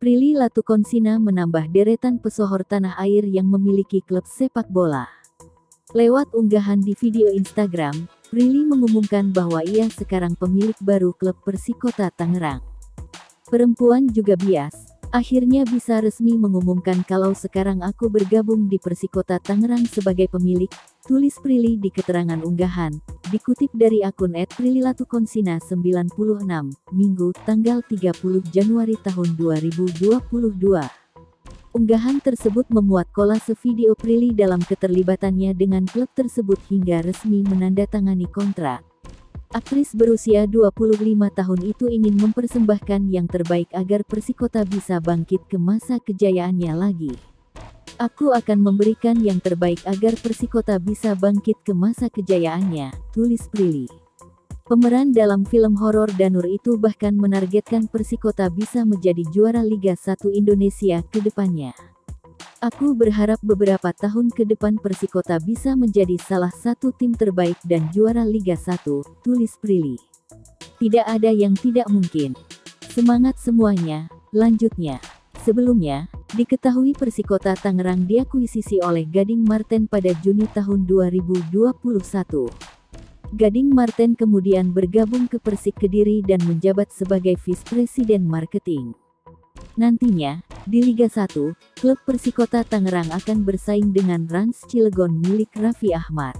Prilly Latukonsina menambah deretan pesohor tanah air yang memiliki klub sepak bola. Lewat unggahan di video Instagram, Prilly mengumumkan bahwa ia sekarang pemilik baru klub Persikota Tangerang. Perempuan juga bias, akhirnya bisa resmi mengumumkan kalau sekarang aku bergabung di Persikota Tangerang sebagai pemilik, tulis Prilly di keterangan unggahan, dikutip dari akun @prillylatukonsina96, Minggu, tanggal 30 Januari tahun 2022. Unggahan tersebut memuat kolase video Prilly dalam keterlibatannya dengan klub tersebut hingga resmi menandatangani kontrak. Aktris berusia 25 tahun itu ingin mempersembahkan yang terbaik agar Persikota bisa bangkit ke masa kejayaannya lagi. Aku akan memberikan yang terbaik agar Persikota bisa bangkit ke masa kejayaannya, tulis Prilly. Pemeran dalam film horor Danur itu bahkan menargetkan Persikota bisa menjadi juara Liga 1 Indonesia ke depannya. Aku berharap beberapa tahun ke depan Persikota bisa menjadi salah satu tim terbaik dan juara Liga 1, tulis Prilly. Tidak ada yang tidak mungkin. Semangat semuanya, lanjutnya. Sebelumnya, diketahui Persikota Tangerang diakuisisi oleh Gading Marten pada Juni tahun 2021. Gading Marten kemudian bergabung ke Persik Kediri dan menjabat sebagai Vice President Marketing. Nantinya, di Liga 1, klub Persikota Tangerang akan bersaing dengan Rans Cilegon milik Raffi Ahmad.